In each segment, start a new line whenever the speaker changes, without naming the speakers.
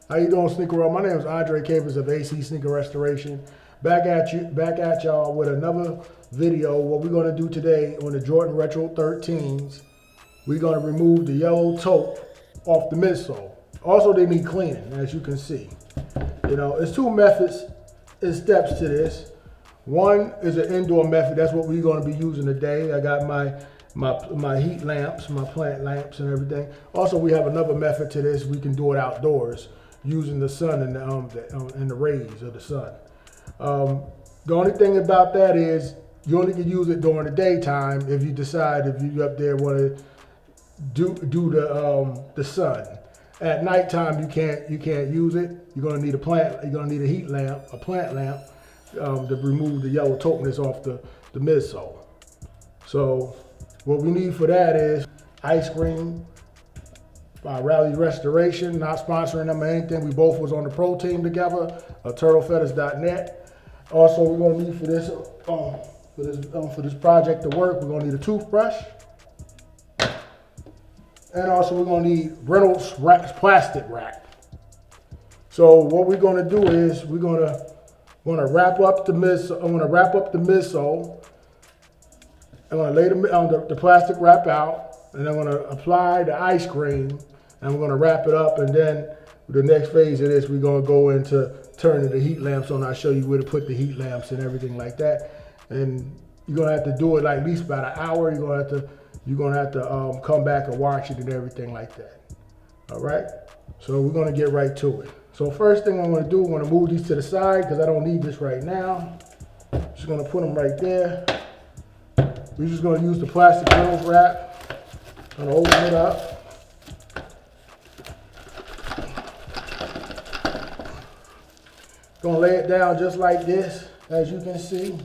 How you doing, Sneaker World? My name is Andre Capers of AC Sneaker Restoration. Back at y'all with another video. What we're gonna do today on the Jordan Retro 13s, we're gonna remove the yellow taupe off the midsole. Also, they need cleaning, as you can see. You know, it's two methods and steps to this. One is an indoor method. That's what we're gonna be using today. I got my heat lamps, my plant lamps and everything. Also, we have another method to this. We can do it outdoors using the sun and the rays of the sun. The only thing about that is you only can use it during the daytime if you decide if you up there want to do the sun. At nighttime you can't use it. You're gonna need a heat lamp, a plant lamp, to remove the yellow taupeness off the midsole. So what we need for that is ice cream by Rally Restoration, not sponsoring them or anything. We both was on the pro team together, turtlefeathers.net. Also, we're gonna need for this project to work, we're gonna need a toothbrush. And also we're gonna need Reynolds plastic wrap. So what we're gonna do is we're gonna wrap up the midsole. I'm gonna wrap up the midsole. I'm gonna lay the plastic wrap out, and I'm gonna apply the ice cream, and we're gonna wrap it up, and then the next phase of this, we're gonna go into turning the heat lamps on. I'll show you where to put the heat lamps and everything like that. And you're gonna have to do it like at least about an hour. You're gonna have to come back and wash it and everything like that. All right. So we're gonna get right to it. So first thing I'm gonna do, I'm gonna move these to the side because I don't need this right now. Just gonna put them right there. We're just gonna use the plastic Reynolds wrap. Gonna open it up. Gonna lay it down just like this, as you can see.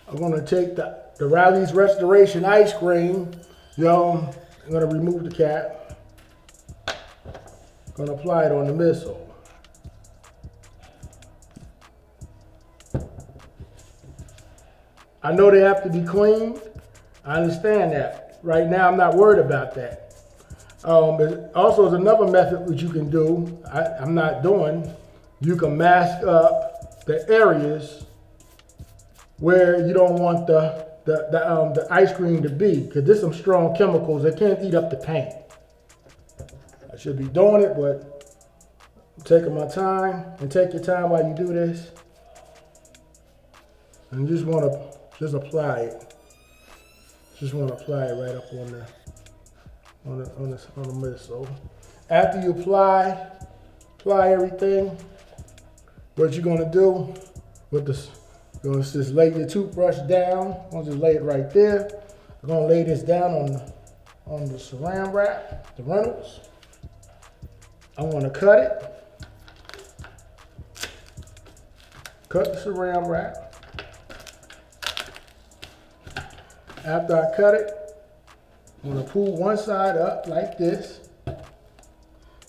I'm gonna take the Rally's Restoration ice cream. I'm gonna remove the cap. Gonna apply it on the midsole. I know they have to be cleaned. I understand that. Right now, I'm not worried about that. Also, there's another method which you can do. I'm not doing. You can mask up the areas where you don't want the ice cream to be, because there's some strong chemicals that can't eat up the paint. I should be doing it, but I'm taking my time. And take your time while you do this. And you just want to apply it. Just want to apply it right up on the midsole. After you apply everything, what you're gonna do with this, you're gonna just lay your toothbrush down. I'm gonna just lay it right there. I'm gonna lay this down on the saran wrap, the Reynolds. I want to cut it. Cut the saran wrap. After I cut it, I'm gonna pull one side up like this. I'm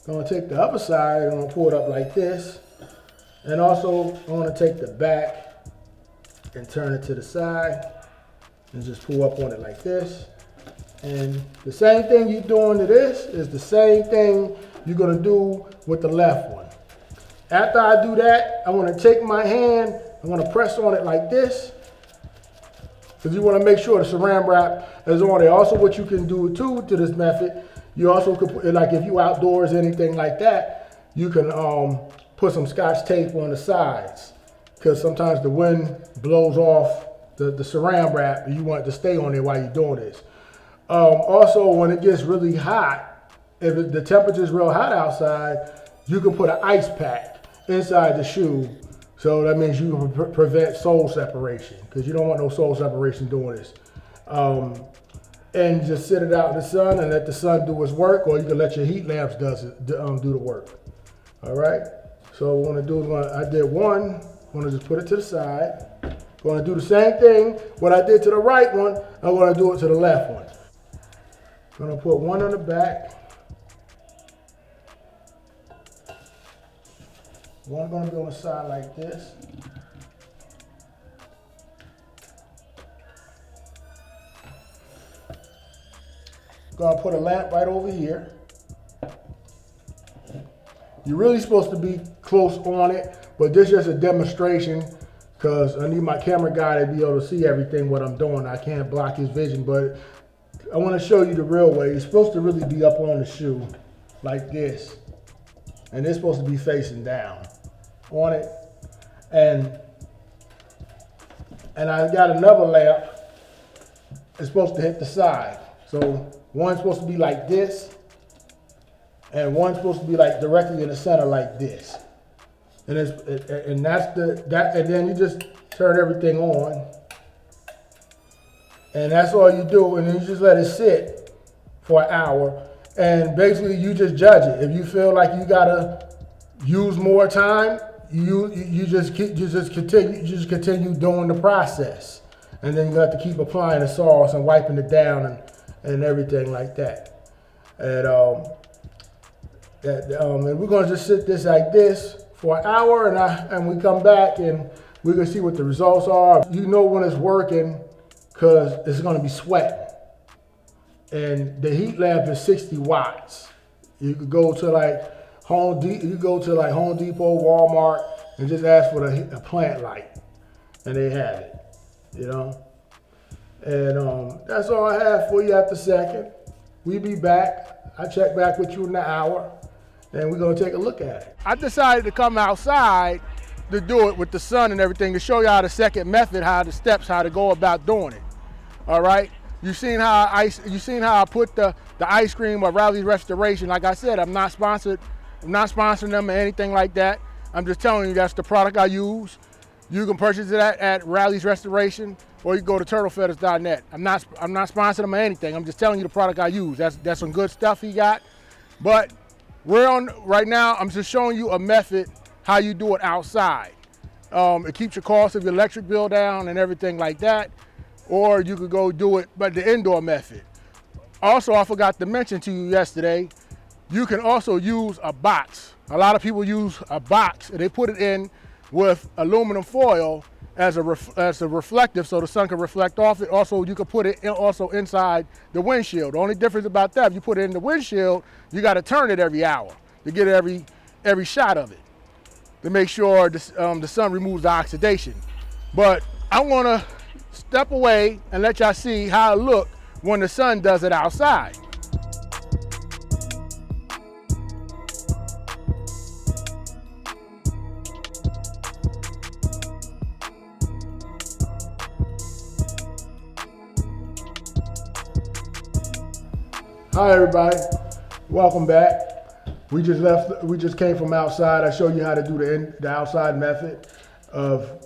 gonna take the other side, I'm gonna pull it up like this. And also, I'm gonna take the back and turn it to the side and just pull up on it like this. And the same thing you're doing to this is the same thing you're gonna do with the left one. After I do that, I'm gonna take my hand, I'm gonna press on it like this, because you want to make sure the saran wrap is on there. Also, what you can do too to this method, you also could put, like if you outdoors, anything like that, you can put some Scotch tape on the sides, because sometimes the wind blows off the saran wrap and you want it to stay on there while you're doing this. Also, when it gets really hot, if the temperature is real hot outside, you can put an ice pack inside the shoe. So that means you can prevent sole separation, because you don't want no sole separation doing this. And just sit it out in the sun and let the sun do its work, or you can let your heat lamps do the work. All right. So what I'm gonna do is I did one. I'm gonna just put it to the side. I'm gonna do the same thing. What I did to the right one, I'm gonna do it to the left one. I'm gonna put one on the back. One gonna be on the side like this. Gonna put a lamp right over here. You're really supposed to be close on it, but this is just a demonstration because I need my camera guy to be able to see everything what I'm doing. I can't block his vision, but I want to show you the real way. It's supposed to really be up on the shoe like this, and it's supposed to be facing down on it. And I got another lamp. It's supposed to hit the side. So one's supposed to be like this, and one's supposed to be like directly in the center like this. And that's and then you just turn everything on. And that's all you do, and then you just let it sit for an hour. And basically you just judge it. If you feel like you gotta use more time, you just continue doing the process. And then you have to keep applying the sauce and wiping it down and everything like that. And we're gonna just sit this like this for an hour, and we come back and we're gonna see what the results are. You know when it's working because it's gonna be sweating. And the heat lamp is 60 watts. You could go to like Home Depot, Walmart, and just ask for a plant light, and they have it. You know, and that's all I have for you at the second. We'll be back. I'll check back with you in an hour, and we're gonna take a look at it. I decided to come outside to do it with the sun and everything to show y'all the second method, how to go about doing it. All right, you seen how I put the ice cream of Rally's Restoration. Like I said, I'm not sponsoring them or anything like that. I'm just telling you that's the product I use. You can purchase it at Rally's Restoration, or you can go to turtlefeathers.net. I'm not sponsoring them or anything. I'm just telling you the product I use. That's some good stuff he got. But right now, I'm just showing you a method how you do it outside. It keeps your cost of your electric bill down and everything like that. Or you could go do it, but the indoor method. Also, I forgot to mention to you yesterday, you can also use a box. A lot of people use a box and they put it in with aluminum foil as a reflective, so the sun can reflect off it. Also, you can put it also inside the windshield. The only difference about that, if you put it in the windshield, you got to turn it every hour to get every shot of it to make sure the sun removes the oxidation. But I want to step away and let y'all see how it look when the sun does it outside. Hi everybody, welcome back. We just came from outside. I showed you how to do the outside method of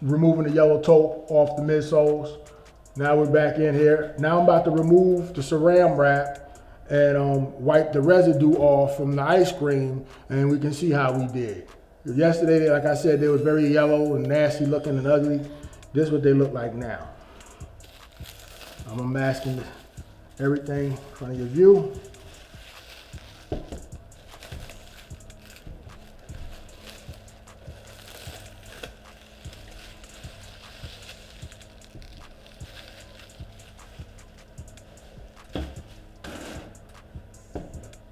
removing the yellow taupe off the midsoles. Now we're back in here. Now I'm about to remove the saran wrap and wipe the residue off from the ice cream, and we can see how we did. Yesterday, like I said, they was very yellow and nasty looking and ugly. This is what they look like now. I'm unmasking everything in front of your view.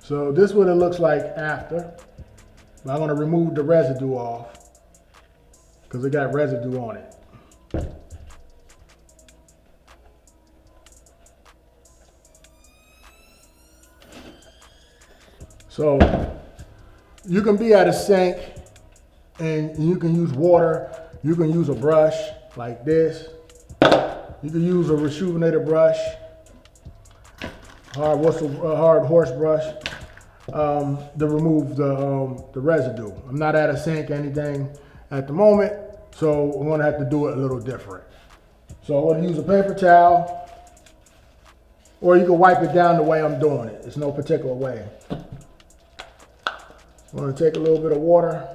So this is what it looks like after. But I'm gonna remove the residue off because it got residue on it. So you can be at a sink and you can use water. You can use a brush like this. You can use a rejuvenator brush, hard horse brush, to remove the residue. I'm not at a sink or anything at the moment, so I'm gonna have to do it a little different. So I'm gonna use a paper towel, or you can wipe it down the way I'm doing it. It's no particular way. I'm gonna take a little bit of water.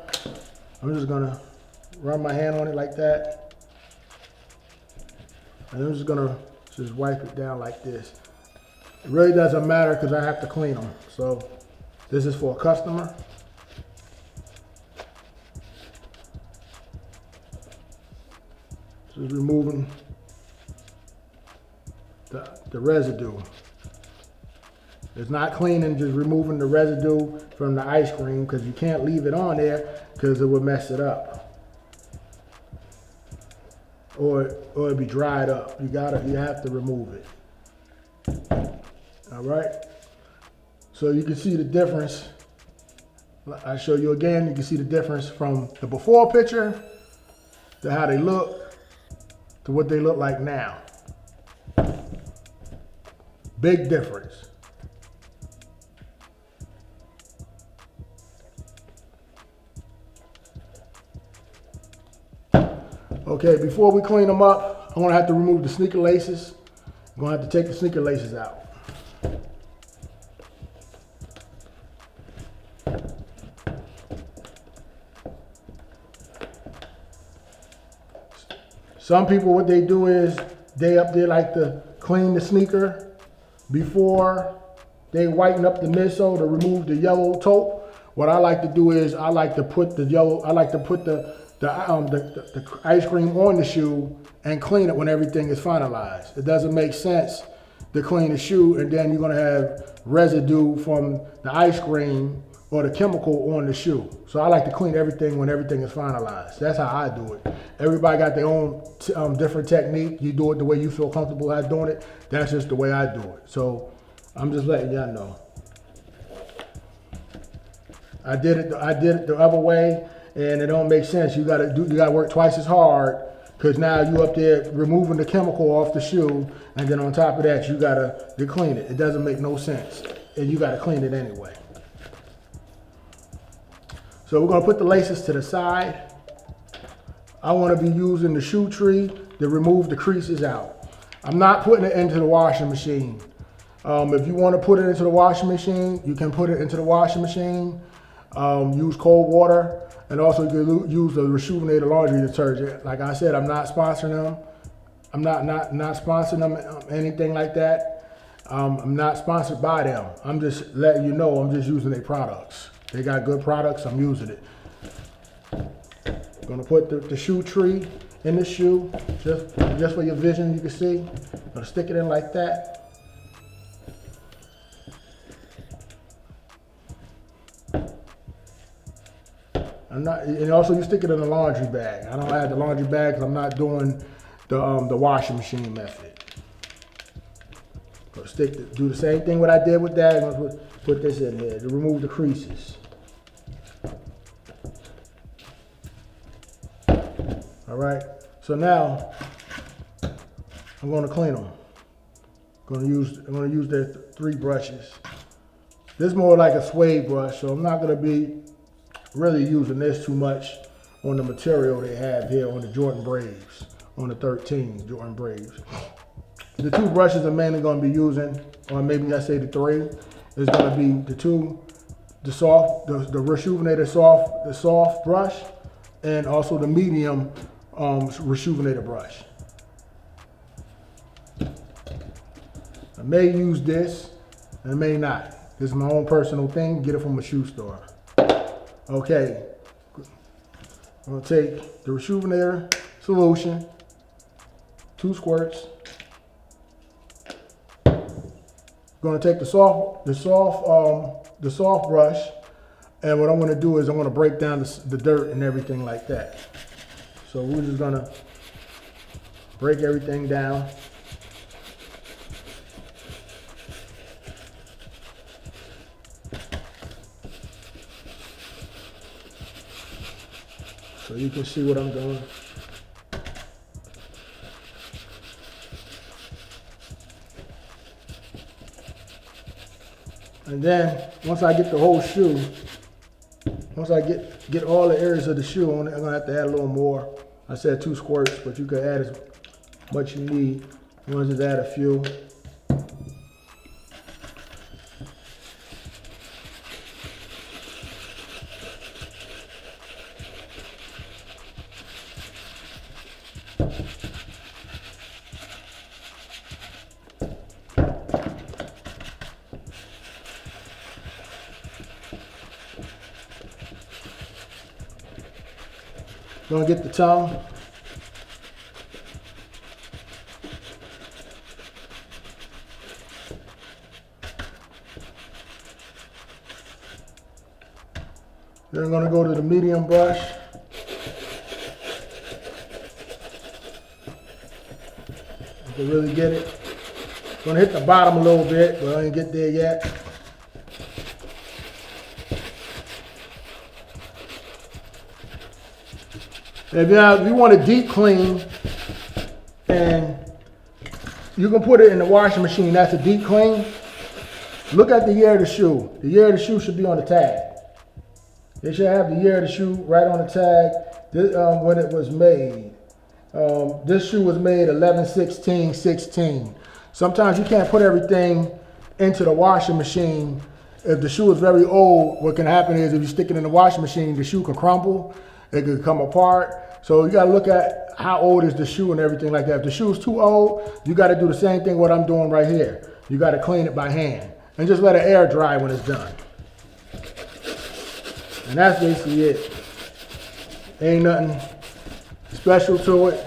I'm just gonna run my hand on it like that. And I'm just gonna wipe it down like this. It really doesn't matter because I have to clean them. So this is for a customer. Just removing the residue. It's not cleaning, just removing the residue from the ice cream, because you can't leave it on there because it would mess it up. Or it'd be dried up. You have to remove it. All right. So you can see the difference. I show you again, you can see the difference from the before picture to how they look to what they look like now. Big difference. Okay, before we clean them up, I'm gonna have to remove the sneaker laces. I'm gonna have to take the sneaker laces out. Some people, what they do is they like to clean the sneaker before they whiten up the midsole to remove the yellow taupe. What I like to do is I like to put the ice cream on the shoe and clean it when everything is finalized. It doesn't make sense to clean the shoe and then you're gonna have residue from the ice cream or the chemical on the shoe. So I like to clean everything when everything is finalized. That's how I do it. Everybody got their own different technique. You do it the way you feel comfortable at doing it. That's just the way I do it. So I'm just letting y'all know. I did it the other way, and it don't make sense. You gotta work twice as hard, because now you up there removing the chemical off the shoe, and then on top of that you gotta clean it. It doesn't make no sense, and you gotta clean it anyway. So we're gonna put the laces to the side. I wanna be using the shoe tree to remove the creases out. I'm not putting it into the washing machine. If you wanna put it into the washing machine, you can put it into the washing machine. Use cold water, and also you can use the Rejuvenator laundry detergent. Like I said, I'm not sponsoring them. I'm not sponsoring them, anything like that. I'm not sponsored by them. I'm just letting you know I'm just using their products. They got good products, I'm using it. I'm gonna put the shoe tree in the shoe, just for your vision, you can see. I'm gonna stick it in like that. And also you stick it in the laundry bag. I don't add the laundry bag because I'm not doing the washing machine method. Do the same thing what I did with that. I'm gonna put this in here to remove the creases. All right. So now I'm going to clean them. I'm going to use their 3 brushes. This is more like a suede brush, so I'm not going to be really using this too much on the material they have here on the Jordan Braves, on the 13 Jordan Braves. The 2 brushes I'm mainly going to be using, or maybe I say the 3, is going to be the Rejuvenator soft brush, and also the medium Rejuvenator brush. I may use this, and I may not. This is my own personal thing. Get it from a shoe store. Okay, I'm gonna take the Rejuvenator solution, 2 squirts. Gonna take the soft brush, and what I'm gonna do is I'm gonna break down the dirt and everything like that. So we're just gonna break everything down. So you can see what I'm doing. And then once I get the whole shoe, once I get all the areas of the shoe on it, I'm gonna have to add a little more. I said 2 squirts, but you can add as much you need. You want to just add a few. Gonna get the tongue. Then I'm gonna go to the medium brush. You can really get it. Gonna hit the bottom a little bit, but I ain't get there yet. If you want a deep clean, and you can put it in the washing machine, that's a deep clean. Look at the year of the shoe. The year of the shoe should be on the tag. They should have the year of the shoe right on the tag, this, when it was made. This shoe was made 11/16/16. Sometimes you can't put everything into the washing machine. If the shoe is very old, what can happen is if you stick it in the washing machine, the shoe can crumble, it could come apart. So you gotta look at how old is the shoe and everything like that. If the shoe is too old, you gotta do the same thing what I'm doing right here. You gotta clean it by hand and just let it air dry when it's done. And that's basically it. Ain't nothing special to it.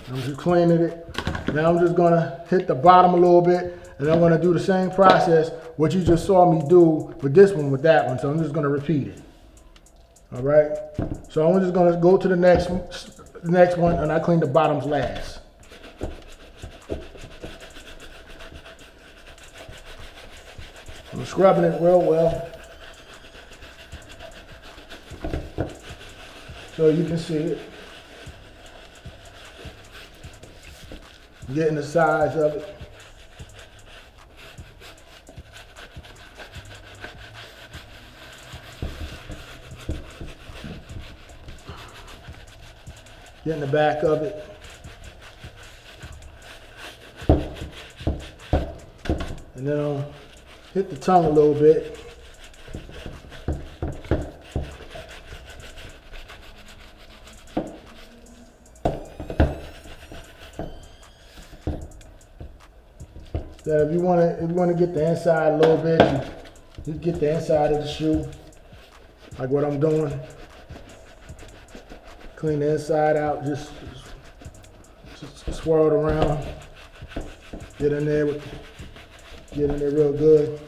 I'm just cleaning it. Now I'm just gonna hit the bottom a little bit, and I'm gonna do the same process what you just saw me do with this one with that one. So I'm just gonna repeat it. All right. So I'm just gonna go to the next one, and I clean the bottoms last. I'm scrubbing it real well, so you can see it. Getting the size of it. Getting the back of it. And then I'll hit the tongue a little bit. That if you want to get the inside a little bit, you get the inside of the shoe, like what I'm doing. Clean the inside out, just swirl it around. Get in there real good.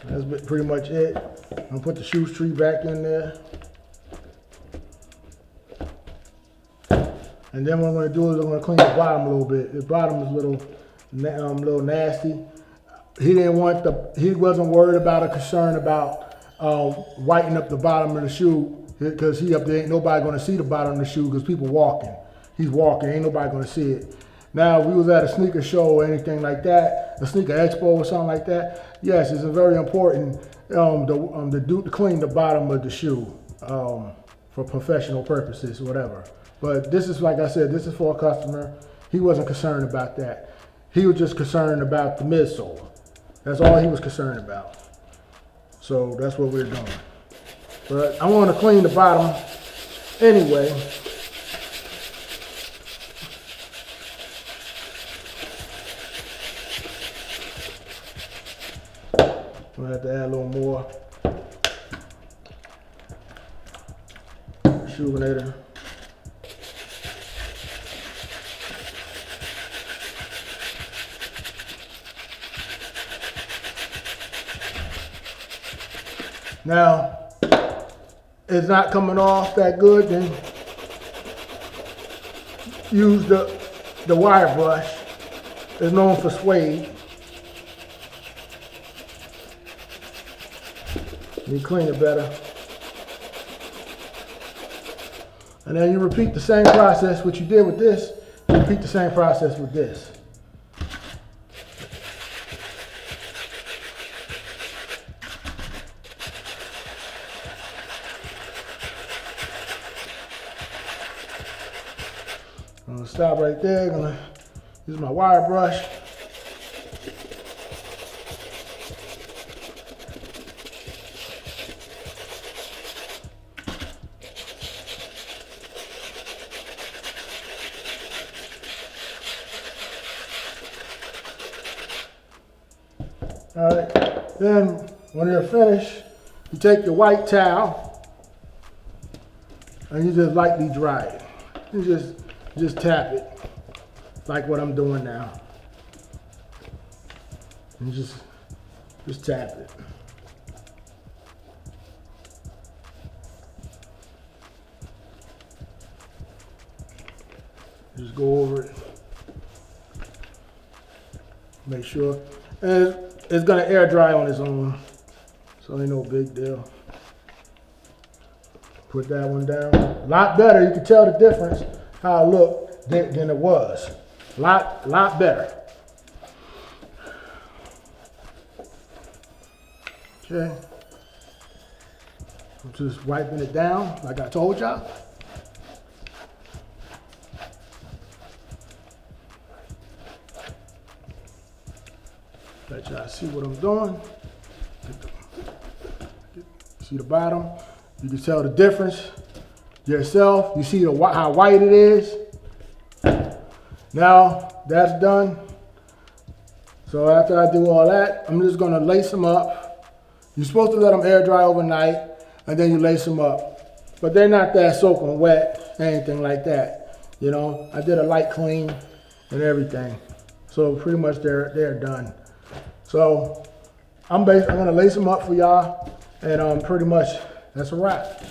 That's pretty much it. I'm gonna put the shoe tree back in there. And then what I'm going to do is I'm going to clean the bottom a little bit. The bottom is a little nasty. He wasn't worried about or concerned about whitening up the bottom of the shoe, because he up there ain't nobody going to see the bottom of the shoe because people walking. He's walking, ain't nobody going to see it. Now, if we was at a sneaker show or anything like that, a sneaker expo or something like that, yes, it's very important to clean the bottom of the shoe for professional purposes or whatever. But this is, like I said, this is for a customer. He wasn't concerned about that. He was just concerned about the midsole. That's all he was concerned about. So that's what we're doing. But I want to clean the bottom anyway. We'll have to add a little more shoeinator. Now, it's not coming off that good, then use the wire brush. It's known for suede. You clean it better. And then you repeat the same process, what you did with this, you repeat the same process with this. I'm gonna stop right there. I'm gonna use my wire brush. All right, then when you're finished, you take your white towel and you just lightly dry it. You just tap it. like what I'm doing now. And just tap it. Just go over it. Make sure. And it's gonna air dry on its own. So ain't no big deal. Put that one down. A lot better. You can tell the difference how it looked than it was. Lot better. Okay. I'm just wiping it down like I told y'all. Let y'all see what I'm doing. See the bottom? You can tell the difference yourself. You see how white it is. Now that's done. So after I do all that, I'm just gonna lace them up. You're supposed to let them air dry overnight and then you lace them up. But they're not that soaking wet, anything like that. You know, I did a light clean and everything. So pretty much they're done. So I'm gonna lace them up for y'all, and pretty much that's a wrap.